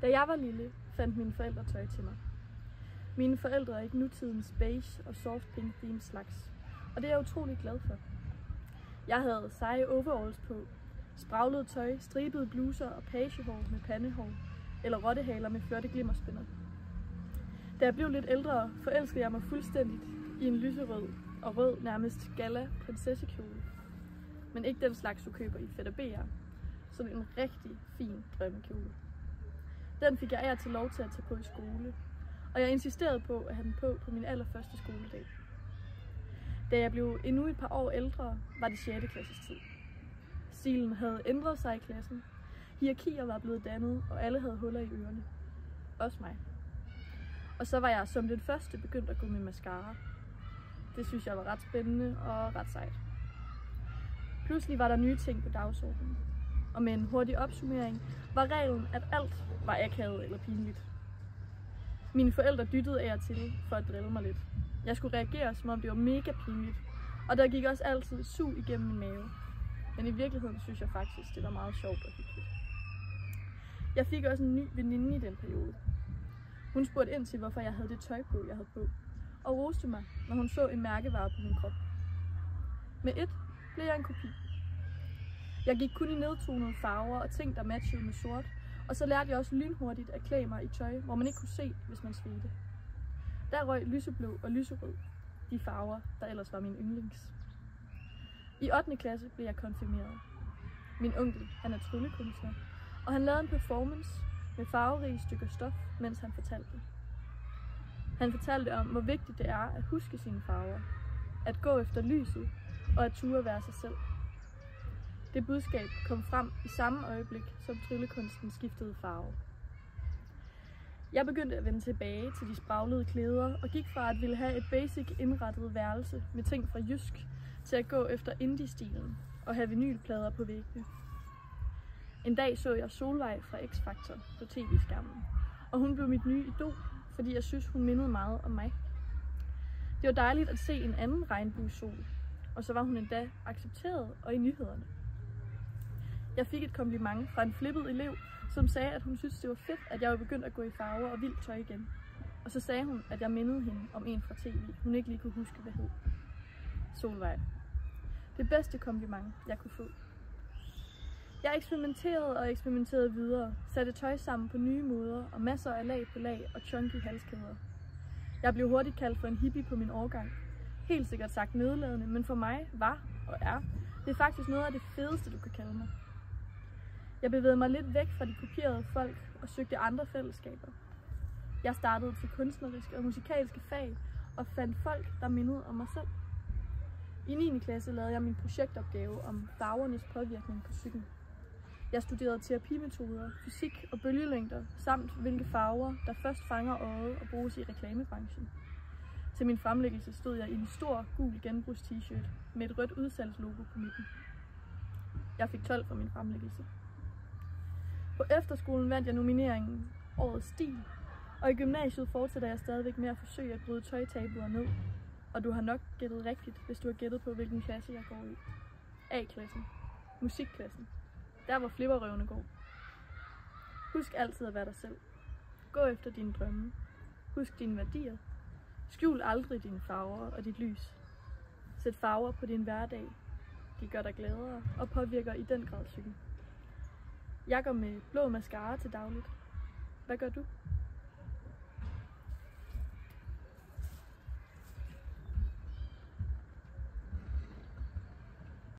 Da jeg var lille, fandt mine forældre tøj til mig. Mine forældre er ikke nutidens beige og soft pink theme slags, og det er jeg utrolig glad for. Jeg havde seje overalls på, spraglet tøj, stribede bluser og pagehår med pandehår, eller rottehaler med flotte glimmerspænder. Da jeg blev lidt ældre, forelskede jeg mig fuldstændigt i en lyserød og rød nærmest gala prinsessekjole. Men ikke den slags, du køber i Fætter BR. Sådan en rigtig fin drømmekjole. Den fik jeg af til lov til at tage på i skole, og jeg insisterede på at have den på min allerførste skoledag. Da jeg blev endnu et par år ældre, var det 6. klasses tid. Stilen havde ændret sig i klassen. Hierarkier var blevet dannet, og alle havde huller i ørerne. Også mig. Og så var jeg som den første begyndt at gå med mascara. Det synes jeg var ret spændende og ret sejt. Pludselig var der nye ting på dagsordenen. Og med en hurtig opsummering var reglen, at alt var akavet eller pinligt. Mine forældre dyttede af og til for at drille mig lidt. Jeg skulle reagere, som om det var mega pinligt, og der gik også altid sug igennem min mave. Men i virkeligheden synes jeg faktisk, det var meget sjovt og hyggeligt. Jeg fik også en ny veninde i den periode. Hun spurgte ind til, hvorfor jeg havde det tøj på, jeg havde på, og roste mig, når hun så en mærkevare på min krop. Med et blev jeg en kopi. Jeg gik kun i nedtonede farver og ting, der matchede med sort, og så lærte jeg også lynhurtigt at klæde mig i tøj, hvor man ikke kunne se, hvis man svedte. Der røg lyseblå og lyserød, de farver, der ellers var min yndlings. I 8. klasse blev jeg konfirmeret. Min onkel, han er tryllekunstner, og han lavede en performance med farverige stykker stof, mens han fortalte. Han fortalte om, hvor vigtigt det er at huske sine farver, at gå efter lyset og at ture være sig selv. Det budskab kom frem i samme øjeblik, som tryllekunsten skiftede farve. Jeg begyndte at vende tilbage til de spraglede klæder og gik fra at ville have et basic indrettet værelse med ting fra Jysk til at gå efter indie-stilen og have vinylplader på væggene. En dag så jeg Solvej fra X-Factor på tv-skærmen, og hun blev mit nye idol, fordi jeg synes, hun mindede meget om mig. Det var dejligt at se en anden regnbuesol, og så var hun endda accepteret og i nyhederne. Jeg fik et kompliment fra en flippet elev, som sagde, at hun synes, det var fedt, at jeg var begyndt at gå i farver og vildt tøj igen. Og så sagde hun, at jeg mindede hende om en fra tv, hun ikke lige kunne huske, hvad hed. Solvej. Det bedste kompliment, jeg kunne få. Jeg eksperimenterede videre, satte tøj sammen på nye måder og masser af lag på lag og chunky halskæder. Jeg blev hurtigt kaldt for en hippie på min årgang. Helt sikkert sagt nedladende, men for mig var og er det faktisk noget af det fedeste, du kan kalde mig. Jeg bevægede mig lidt væk fra de kopierede folk og søgte andre fællesskaber. Jeg startede til kunstneriske og musikalske fag og fandt folk, der mindede om mig selv. I 9. klasse lavede jeg min projektopgave om farvernes påvirkning på psyken. Jeg studerede terapimetoder, fysik og bølgelængder, samt hvilke farver, der først fanger øjet og bruges i reklamebranchen. Til min fremlæggelse stod jeg i en stor, gul genbrugs-t-shirt med et rødt udsalgslogo på midten. Jeg fik 12 for min fremlæggelse. På efterskolen vandt jeg nomineringen Årets Stil, og i gymnasiet fortsætter jeg stadigvæk med at forsøge at bryde tøjtabuer ned. Og du har nok gættet rigtigt, hvis du har gættet på, hvilken klasse jeg går i. A-klassen. Musikklassen. Der hvor flipperrøvene går. Husk altid at være dig selv. Gå efter dine drømme. Husk dine værdier. Skjul aldrig dine farver og dit lys. Sæt farver på din hverdag. De gør dig gladere og påvirker i den grad psyken. Jeg går med blå mascara til dagligt. Hvad gør du?